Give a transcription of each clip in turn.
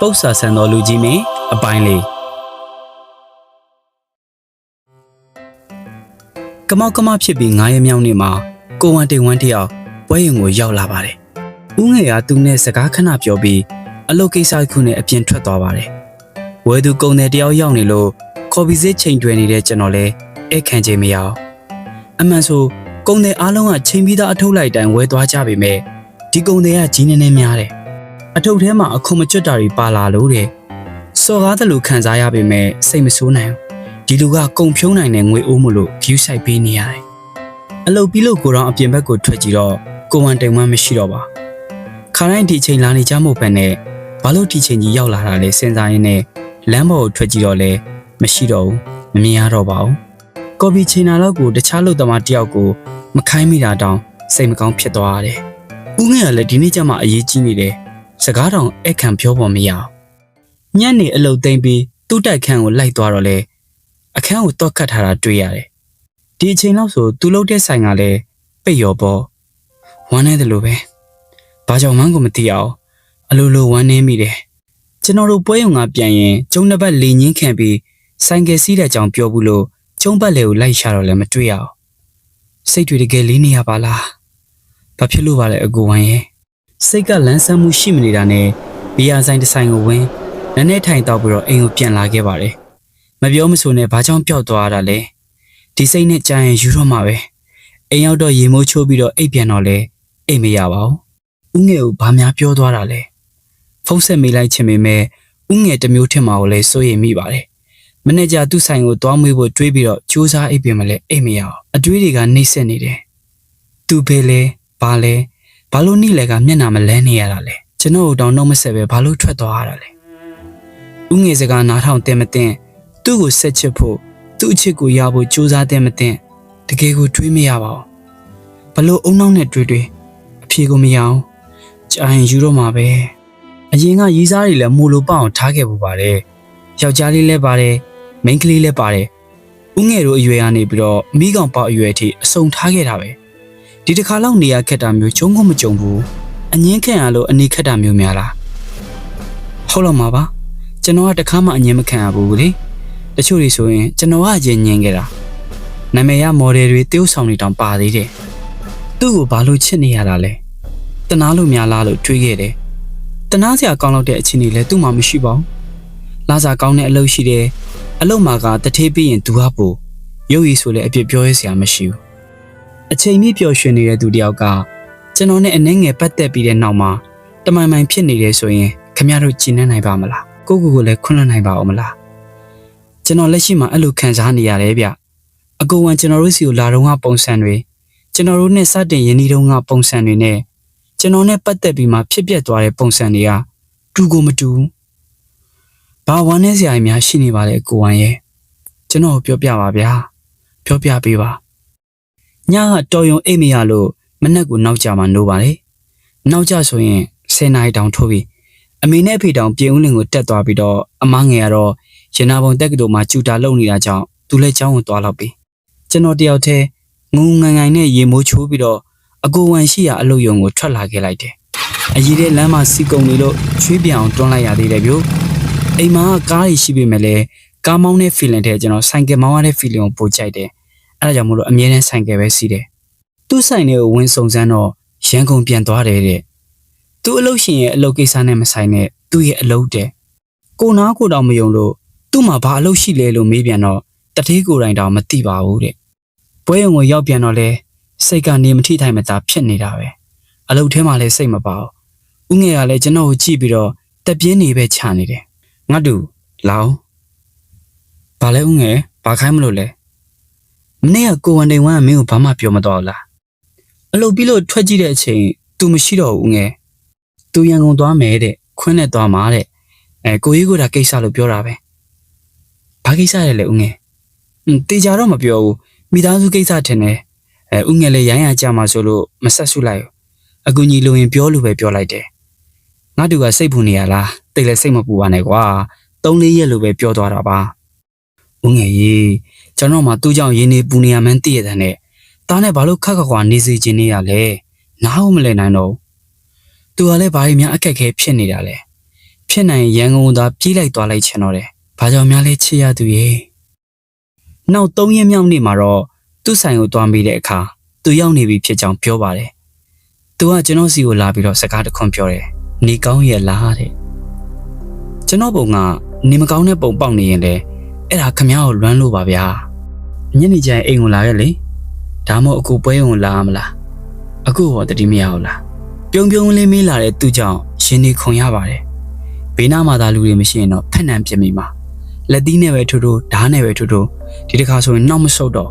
ပု္ပ္ပာဆန်တော်လူကြီးမင်းအပိုင်းလေးကမောက်ကမဖြစ်ပြီး9ရက်မြောက်နေ့မှာကိုဝမ်တိန်ဝမ်တယောက်ပွဲရင်ကိုရောက်လာပါတယ်။ဦးငယ်ကသူနဲ့စကားခဏပြောပြီးအလုပ်ကိစ္စတစ်ခုနဲ့အပြင်ထွက်သွားပါတယ်။ဝဲသူကုံတဲ့တယောက်ရောက်နေလို့ခေါ်ပြီးစစ်ချိန်တွင်နေတဲ့ကျွန်တော်လည်းဧည့်ခံချိန်မရအောင်။အမှန်ဆိုကုံတဲ့အားလုံးကချိန်ပြီးသားအထုပ်လိုက်တိုင်းဝဲသွားကြပေမဲ့ဒီကုံတဲ့ကကြီးနေနေများတယ်။အထုပ်ထဲမှာအခုမကျွတ်တာတွေပါလာလို့တဲ့။စော်ကားတယ်လို့ခံစားရပေမဲ့စိတ်မဆိုးနိုင်ဘူး။ဒီလူကကုံဖြုံးနိုင်တဲ့ငွေအိုးမလို့ view site ပေးနေရတယ်။အလုပ်ပြီးလို့ကိုတော့အပြင်ဘက်ကိုထွက်ကြည့်တော့ကိုဝမ်တိန်ဝမ်မရှိတော့ပါ။ခါတိုင်းဒီချိန်လာနေကြမို့ပဲနဲ့ဘာလို့ဒီချိန်ကြီးရောက်လာတာလဲစဉ်းစားရင်းနဲ့လမ်းပေါ်ကိုထွက်ကြည့်တော့လဲမရှိတော့ဘူးမမြင်ရတော့ပါဘူး။ကော်ဖီချိန်နာတော့ကိုတခြားလုပ်သမားတယောက်ကိုမခိုင်းမိတာတောင်စိတ်မကောင်းဖြစ်သွားရတယ်။ဦးငယ်ကလည်းဒီနေ့ကျမှအရေးကြီးနေတယ်။စကားတောင်အခန့်ပြောပေါ်မရအောင်။ညနေအလုပ်သိမ်းပြီးသူ့တိုက်ခန်းကိုလိုက်သွားတော့လဲအခန်းကိုတော့ခတ်ထားတာတွေ့ရတယ်။ဒီအချိန်လောက်ဆိုသူ့လုပ်တဲ့ဆိုင်ကလည်းပိတ်ရောပေါ့။ဝမ်းနေတယ်လို့ပဲ။ဘာကြောင့်မှန်းကိုမသိအောင်အလိုလိုဝမ်းနေမိတယ်။ကျွန်တော်တို့ပွဲရုံကပြန်ရင်ကျုံတစ်ပတ်လေငင်းခံပြီးဆိုင်ကယ်စီးတဲ့အကြောင်းပြောဘူးလို့ကျုံပတ်လေကိုလိုက်ရှာတော့လည်းမတွေ့ရအောင်။စိတ်တွေတကယ်လေးနေရပါလား။ဘာဖြစ်လို့ပါလဲအကိုဝမ်းရဲ့။စိတ်ကလန်းဆန်းမှုရှိမနေတာနဲ့ဘီယာဆိုင်တစ်ဆိုင်ကိုဝင်နည်းနည်းထိုင်တော့ပြီးတော့အိမ်ကိုပြန်လာခဲ့ပါတယ်။မပြောမဆိုနဲ့ဘာကြောင့်ပျောက်သွားတာလဲဒီစိတ်နဲ့ကြာရင်ယူတော့မှာပဲအိမ်ရောက်တော့ရေမိုးချိုးပြီးတော့အိပ်ပြန်တော့လဲအိမ်မရပါဘူးဦးငယ်ကိုဘာများပြောသွားတာလဲဖုန်းဆက်မိလိုက်ချင်ပေမဲ့ဦးငယ်တမျိုးထင်မှာကိုလည်းစိုးရိမ်မိပါတယ်မနေ့ကသူ့ဆိုင်ကိုသွားမွေးဖို့တွေးပြီးတော့ကြိုးစားအိပ်ပြန်မလဲအိမ်မရအောင်အတွေးတွေကနှိမ့်ဆက်နေတယ်သူပဲလဲဘာလဲဘာလို့နှိလဲကမျက်နှာမလန်းနေရတာလဲကျွန်တော်တို့တောင်နှုတ်မဆက်ပဲဘာလို့ထွက်သွားရတာလဲဦးငယ်စကားနားထောင်တင်မတင်သူ့ကိုဆက်ချစ်ဖို့သူ့အချစ်ကိုရဖို့ကြိုးစားတဲ့မတင်တကယ်ကိုတွေးမရပါဘူးဘလို့အုံနောက်နဲ့တွေးအဖြေကိုမရအောင်ကြာရင်ယူတော့မှာပဲအရင်ကရီးစားတွေလည်းမို့လို့ပအောင်ထားခဲ့ပူပါတယ်ယောက်ျားလေးလည်းပါတယ်မိန်းကလေးလည်းပါတယ်ဦးငယ်တို့အရွယ်ကနေပြီးတော့မိကောင်ပေါက်အရွယ်အထိအစုံထားခဲ့တာပဲဒီတစ်ခါလောက်နေရခက်တာမျိုးကျုံကိုမကြုံဘူးအငင်းခံရလို့အနေခက်တာမျိုးများလားဟုတ်တော့မှာပါကျွန်တော်ကတခါမှအငင်းမခံရဘူးလေတချို့တွေဆိုရင်ကျွန်တော်ကအရင်ညင်ခဲ့တာနာမည်ရမော်ဒယ်တွေတယောက်ဆောင်တွေတောင်ပါသေးတယ်သူ့ကိုဘာလို့ချစ်နေရတာလဲတနာလို့များလားလို့တွေးခဲ့တယ်တနာစရာကောင်းတော့တဲ့အချင်းတွေလည်းသူ့မှာမရှိပါဘူးလာစားကောင်းတဲ့အလုပ်ရှိတယ်အလုပ်မှာကတထေးပြီးရင်သူကပို့ရုပ်ရည်ဆိုလည်းအပြစ်ပြောရစရာမရှိဘူးအချိန်မြင့်ပျော်ရွှင်နေတဲ့သူတယောက်ကကျွန်တော်နဲ့အနှဲငယ်ပတ်သက်ပြီးတဲ့နောက်မှာတမိုင်မိုင်ဖြစ်နေတယ်ဆိုရင်ခင်ဗျားတို့ကြည်နပ်နိုင်ပါမလားကိုကိုလည်းခွင့်လွှတ်နိုင်ပါဦးမလားကျွန်တော်လက်ရှိမှာအဲ့လိုခံစားနေရတယ်ဗျအကူဝန်ကျွန်တော်တို့စီကိုလာတော့ကပုံစံတွေကျွန်တော်တို့နဲ့စတင်ရင်းနှီးတော့ကပုံစံတွေနဲ့ကျွန်တော်နဲ့ပတ်သက်ပြီးမှဖြစ်ပျက်သွားတဲ့ပုံစံတွေကတူကိုမတူဘာဝမ်းနေစရာများရှိနေပါလဲအကူဝန်ရဲ့ကျွန်တော်ပြောပြပါဗျာပြောပြပေးပါညကတော်ရုံအိတ်မရလို့မနက်ကိုနောက်ကြမှာနိုးပါလေနောက်ကြဆိုရင်10နာရီတောင်ထိုးပြီးအမေနဲ့ဖေတောင်ပြင်ဦးလင်ကိုတက်သွားပြီးတော့အမငယ်ကတော့ရနာပုံတက်ကတူမှာကျူတာလုံနေတာကြောင့်သူလည်းကျောင်းကိုသွားတော့ပြီကျွန်တော်တယောက်တည်းငုံငန်ငန်နဲ့ရေမိုးချိုးပြီးတော့အကိုဝန်ရှိရာအလုပ်ရုံကိုထွက်လာခဲ့လိုက်တယ်အကြီးတဲ့လမ်းမှာစီကုံနေလို့ချွေးပြောင်တွန်းလိုက်ရသေးတယ်ဗျို့အိမ်မှာကားတွေရှိပေမဲ့လည်းကားမောင်းတဲ့ feeling တဲ့ကျွန်တော်ဆိုင်ကယ်မောင်းရတဲ့ feeling ကိုပိုကြိုက်တယ်အဲဒါကြောင့်မို့လို့အမြဲတမ်းဆိုင်ကယ်ပဲစီးတယ်သူ့ဆိုင်ထဲကိုဝင်စုံစမ်းတော့ရန်ကုန်ပြန်သွားတယ်တဲ့သူ့အလုပ်ရှင်ရဲ့အလုပ်ကိစ္စနဲ့မဆိုင်တဲ့သူ့ရဲ့အလုပ်တဲ့ကိုနာကိုတောင်မယုံလို့သူ့မှာဘာအလုပ်ရှိလဲလို့မေးပြန်တော့တတိကိုယ်တိုင်တောင်မသိပါဘူးတဲ့ပွဲရုံကိုရောက်ပြန်တော့လဲစိတ်ကနေမထိထိုင်မသာဖြစ်နေတာပဲအလုပ်ထဲမှာလည်းစိတ်မပါဘူးဦးငယ်ကလည်းကျွန်တော်ကိုကြည့်ပြီးတော့တက်ပြင်းနေပဲခြာနေတယ်ငါတူလောင်ဘာလဲဦးငယ်ဘာခိုင်းမလို့လဲမနေ့ကကိုဝန်တိန်ဝမ်းကမင်းကိုဘာမှပြောမတော့လားအလုပ်ပြီးလို့ထွက်ကြည့်တဲ့အချိန် तू မရှိတော့ဘူးဦးငယ် तू ရန်ကုန်သွားမယ်တဲ့ခွန်းနဲ့သွားမှာတဲ့ကိုကြီးကဒါကိစ္စလို့ပြောတာပဲဘာကိစ္စလဲဦးငယ်တေချာတော့မပြောဘူးမိသားစုကိစ္စထင်တယ်ဦးငယ်လည်းရိုင်းရကြမှာဆိုလို့မဆက်ဆုလိုက်အကူကြီးလိုရင်ပြောလို့ပဲပြောလိုက်တယ်ငါတူကစိတ်ပူနေရလားတိတ်လည်းစိတ်မပူပါနဲ့ကွာ3-4ရက်လို့ပဲပြောသွားတာပါဦးငယ်ကြီးကျွန်တော်မှသူ့ကြောင့်ရင်းနေပူနေရမှန်းသိရတဲ့နဲ့တားနဲ့ဘာလို့ခက်ခက်ခွာနေစေခြင်းနေရလဲနားဟုတ်မလဲနိုင်တော့သူကလည်းဘာတွေများအခက်ခဲဖြစ်နေတာလဲ ဖြစ်နိုင်ရန်ကုန်သာပြေးလိုက်သွားလိုက်ချင်တော့တယ်ဘာကြောင့်များလဲချစ်ရသူရေနောက်3ရက်မြောက်နေ့မှာတော့သူ့ဆိုင်ကိုတွားမိတဲ့အခါသူရောက်နေပြီဖြစ်ကြောင်းပြောပါတယ်သူကကျွန်တော်စီကိုလာပြီးတော့စကားတခွန်းပြောတယ်နေကောင်းရဲ့လားတဲ့ကျွန်တော်ပုံကနေမကောင်းတဲ့ပုံပေါက်နေရင်လေအဲ့ဒါခမ ्या ကိုလွမ်းလို့ပါဗျာညနေကျရင်အိမ်ကိုလာခဲ့လေဒါမှမဟုတ်အခုပွဲရုံလာမလားအခုဟောတတိမရဘူးလားပြုံပြုံလေးမေးလာတဲ့သူကြောင့်ရှင်နေခုန်ရပါတယ်ဘေးနားမှာသာလူတွေမရှိရင်တော့ဖက်နံပြစ်မိမှာလက်သီးနဲ့ပဲထိုးထိုးဓားနဲ့ပဲထိုးထိုးဒီတစ်ခါဆိုရင်နောက်မဆုတ်တော့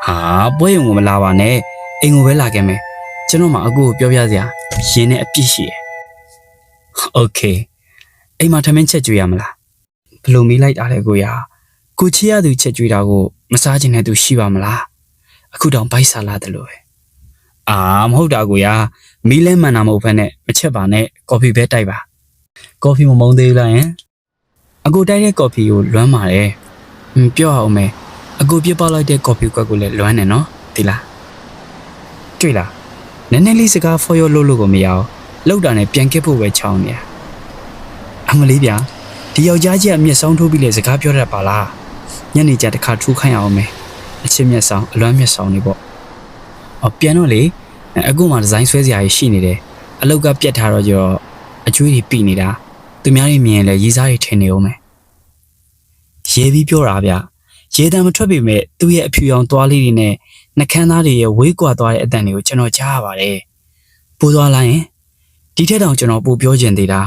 ဟာပွဲရုံကိုမလာပါနဲ့အိမ်ကိုပဲလာခဲ့မယ်ကျွန်တော်မှအခုကိုပြောပြစရာရင်နဲ့အပြစ်ရှိတယ်โอเคအိမ်မှာထမင်းချက်ကျွေးရမလားဘလို့မေးလိုက်တာလဲကိုရကိုချစ်ရသူချက်ကျွေးတာကိုမစားချင်တဲ့သူရှိပါမလားအခုတောင်ဘိုက်စားလာတယ်လို့ပဲအာမဟုတ်တာကိုရမီးလဲမှန်တာမဟုတ်ဘဲနဲ့မချက်ပါနဲ့ကော်ဖီပဲတိုက်ပါကော်ဖီမမုန်းသေးဘူးလားယင်အကိုတိုက်တဲ့ကော်ဖီကိုလွမ်းပါတယ်ပြောအောင်မယ်အကိုပြစ်ပေါက်လိုက်တဲ့ကော်ဖီကွက်ကိုလည်းလွမ်းနေနော်ဒီလားတွေ့လားနည်းနည်းလေးစကားဖော်ရလို့ကိုမရအောင်လောက်တာနဲ့ပြန်ကစ်ဖို့ပဲချောင်းနေအမလေးဗျာဒီယောက်ျားကြီးကမျက်စောင်းထိုးပြီးလေစကားပြောတတ်ပါလားညနေကျတစ်ခါထူးခိုင်းအောင်မယ်အချစ်မျက်စောင်းအလွမ်းမျက်စောင်းနေပေါ့ပြန်တော့လေအခုမှဒီဇိုင်းဆွဲစရာကြီးရှိနေတယ်အလောက်ကပြတ်ထားတော့ကျတော့အကျွေးတွေပြိနေတာသူများတွေမြင်ရင်လည်းရေးစားတွေထင်နေအောင်မယ်ရေးပြီးပြောတာဗျရေတံမထွက်ပေမဲ့သူ့ရဲ့အဖြူရောင်သွားလေးတွေနဲ့နှကန်းသားတွေရဲ့ဝေးကွာသွားတဲ့အတန်တွေကိုကျွန်တော်ကြားရပါတယ်ပိုးသွားလိုက်ရင်ဒီထက်တောင်ကျွန်တော်ပိုပြောချင်သေးတာ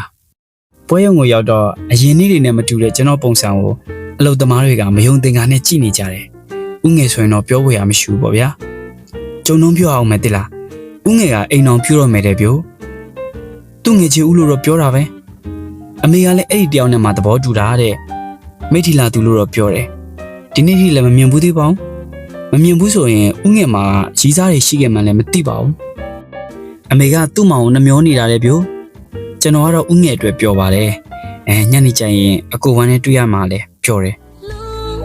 ပွဲရုံကိုရောက်တော့အရင်နေ့တွေနဲ့မတူတဲ့ကျွန်တော်ပုံစံကိုအလုပ်သမားတွေကမယုံသင်္ကာနဲ့ကြည့်နေကြတယ်ဥငယ်ဆိုရင်တော့ပြောဖို့ရမရှိဘူးပေါ့ဗျာကျုံနှုံးပြောအောင်မယ်တိလားဥငယ်ကအိမ်အောင်ပြို့တော့မယ်တဲ့ပြို့သူ့ငယ်ချီဦးလို့တော့ပြောတာပဲအမေကလည်းအဲ့ဒီတယောက်နဲ့မှသဘောတူတာတဲ့မိထီလာသူလို့တော့ပြောတယ်ဒီနေ့ထိလည်းမမြင်ဘူးသေးပါဘူးမမြင်ဘူးဆိုရင်ဥငယ်မှာရီးစားတွေရှိခဲ့မှလည်းမသိပါဘူးအမေကသူ့မောင်ကိုနှမျောနေတာလေပြို့ကျွန်တော်ကတော့ဥငယ်အတွက်ပြောပါတယ်ညနေကျရင်အကိုဝမ်းနဲ့တွေ့ရမှာလေပြောတယ်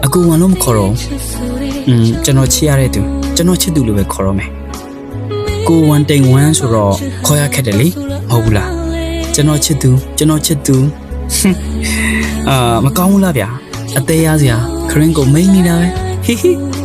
အကိုဝမ်းလို့မခေါ်တော့ကျွန်တော်ချစ်ရတဲ့သူကျွန်တော်ချစ်သူလို့ပဲခေါ်တော့မယ်ကိုဝမ်းတိန်ဝမ်းဆိုတော့ခေါ်ရခက်တယ်လေမဟုတ်ဘူးလားကျွန်တော်ချစ်သူမကောင်းဘူးလားဗျာအသေးရစရာခရင်ကိုမိန်နေတာပဲဟိဟိ